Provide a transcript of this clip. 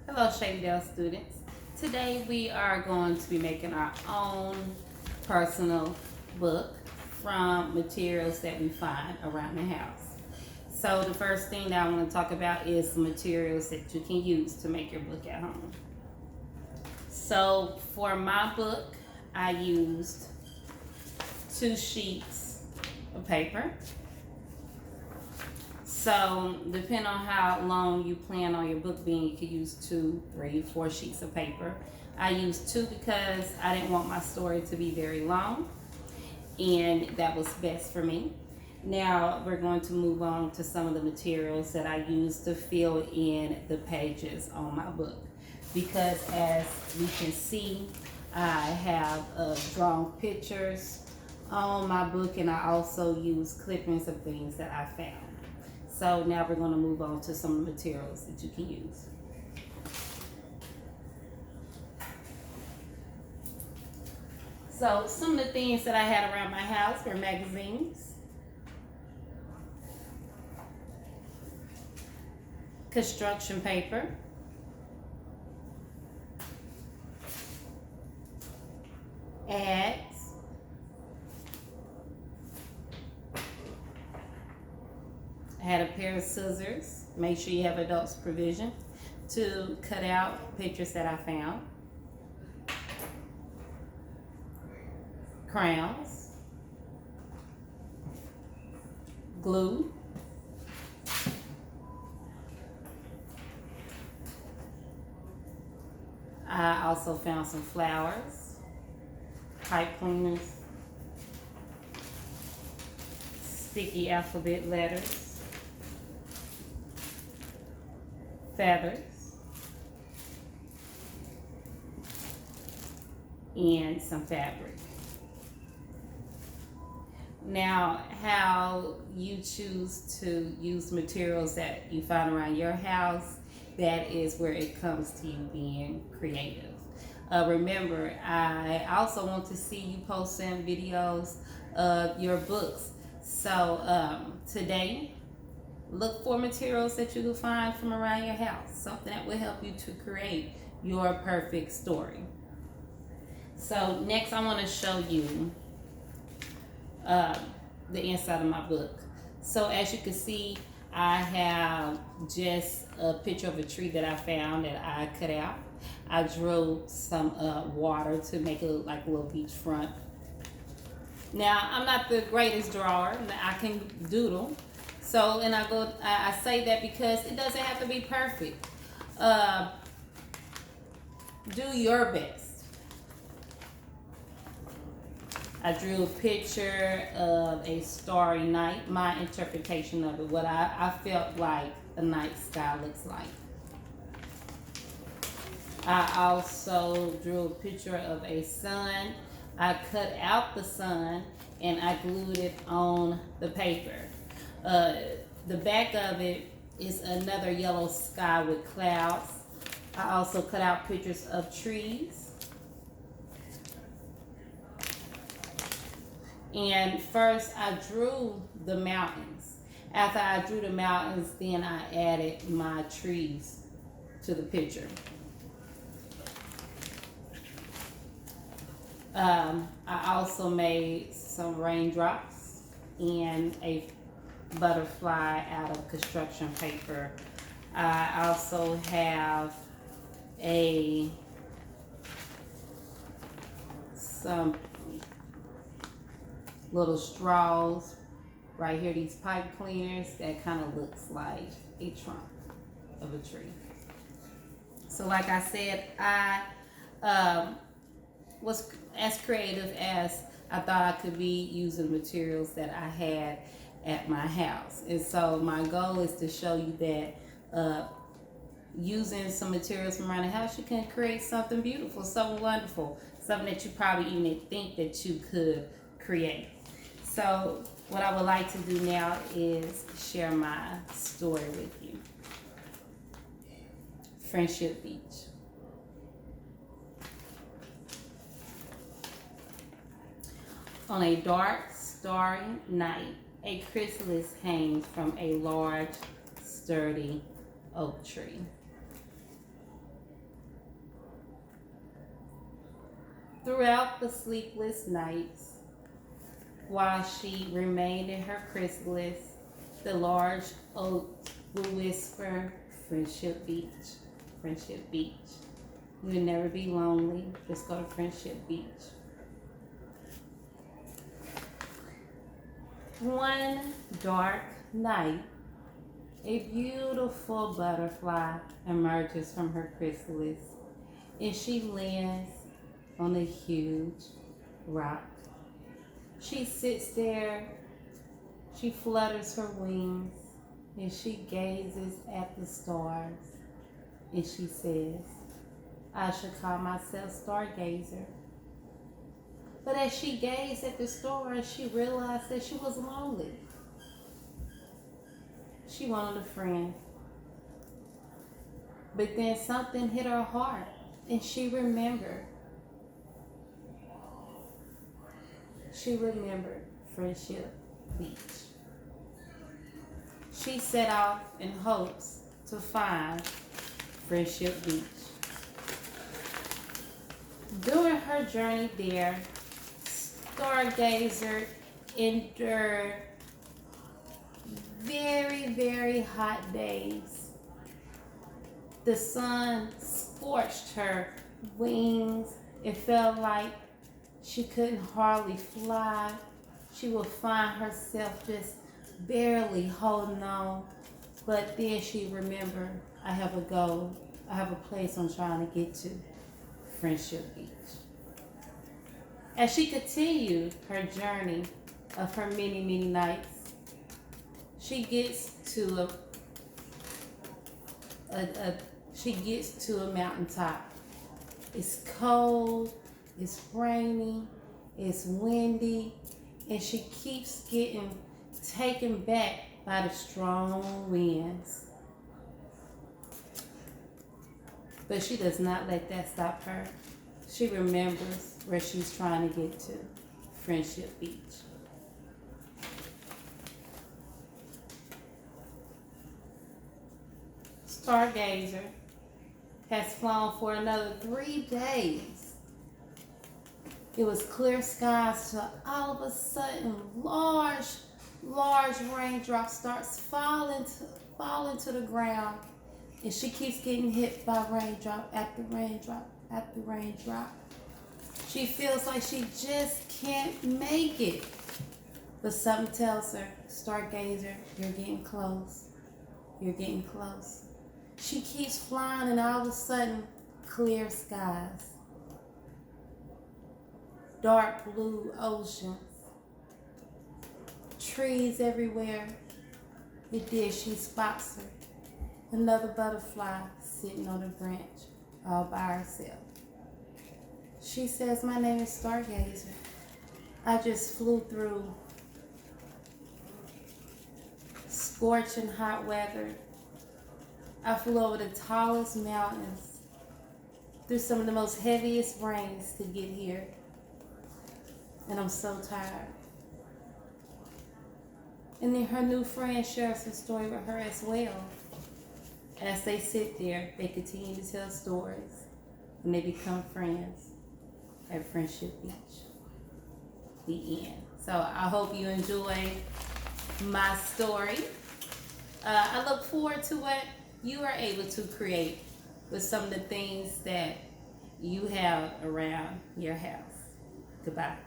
Hello, Shadydale students. Today we are going to be making our own personal book from materials that we find around the house. So the first thing that I want to talk about is the materials that you can use to make your book at home. So for my book, I used 2 sheets of paper. So depending on how long you plan on your book being, you could use 2, 3, 4 sheets of paper. I used 2 because I didn't want my story to be very long, and that was best for me. Now we're going to move on to some of the materials that I used to fill in the pages on my book. Because as you can see, I have drawn pictures on my book, and I also use clippings of things that I found. So now we're going to move on to some of the materials that you can use. So some of the things that I had around my house were magazines, construction paper, ads, I had a pair of scissors. Make sure you have adult supervision to cut out pictures that I found. Crayons, glue, I also found some flowers, pipe cleaners, sticky alphabet letters, feathers, and some fabric. Now, how you choose to use materials that you find around your house, that is where it comes to you being creative. Remember, I also want to see you posting videos of your books. So today, look for materials that you can find from around your house, something that will help you to create your perfect story. So next I want to show you the inside of my book. So as you can see, I have just a picture of a tree that I found that I cut out. I drew some water to make it look like a little beach front. Now, I'm not the greatest drawer. I can doodle. So, and I say that because it doesn't have to be perfect. Do your best. I drew a picture of a starry night, my interpretation of it, what I felt like a night sky looks like. I also drew a picture of a sun. I cut out the sun and I glued it on the paper. The back of it is another yellow sky with clouds. I also cut out pictures of trees. And first I drew the mountains. After I drew the mountains, then I added my trees to the picture. I also made some raindrops and a butterfly out of construction paper. I also have some little straws right here, these pipe cleaners, that kind of looks like a trunk of a tree. So like I said, I was as creative as I thought I could be using materials that I had at my house. And so my goal is to show you that using some materials from around the house, you can create something beautiful, something wonderful, something that you probably even didn't think that you could create. So what I would like to do now is share my story with you. Friendship Beach. On a dark, starry night, a chrysalis hangs from a large, sturdy oak tree. Throughout the sleepless nights, while she remained in her chrysalis, the large oak would whisper, Friendship Beach, Friendship Beach. You will never be lonely. Just go to Friendship Beach. One dark night, a beautiful butterfly emerges from her chrysalis, and she lands on a huge rock. She sits there, she flutters her wings, and she gazes at the stars, and she says, I should call myself Stargazer. But as she gazed at the stars, she realized that she was lonely. She wanted a friend. But then something hit her heart, and she remembered. She remembered Friendship Beach. She set off in hopes to find Friendship Beach. During her journey there, Stargazer endured very, very hot days. The sun scorched her wings. It felt like she couldn't hardly fly. She would find herself just barely holding on. But then she remembered, I have a goal. I have a place I'm trying to get to. Friendship Beach. As she continued her journey of her many, many nights, she gets to a mountaintop. It's cold, it's rainy, it's windy, and she keeps getting taken back by the strong winds. But she does not let that stop her. She remembers where she's trying to get to, Friendship Beach. Stargazer has flown for another 3 days. It was clear skies till all of a sudden large raindrops starts falling to the ground. And she keeps getting hit by raindrop after raindrop after raindrop. She feels like she just can't make it. But something tells her, Stargazer, you're getting close. You're getting close. She keeps flying and all of a sudden, clear skies. Dark blue oceans. Trees everywhere. And then she spots her. Another butterfly sitting on a branch all by herself. She says, my name is Stargazer. I just flew through scorching hot weather. I flew over the tallest mountains, through some of the most heaviest rains to get here. And I'm so tired. And then her new friend shares her story with her as well. As they sit there, they continue to tell stories, and they become friends at Friendship Beach. The end. So I hope you enjoy my story. I look forward to what you are able to create with some of the things that you have around your house. Goodbye.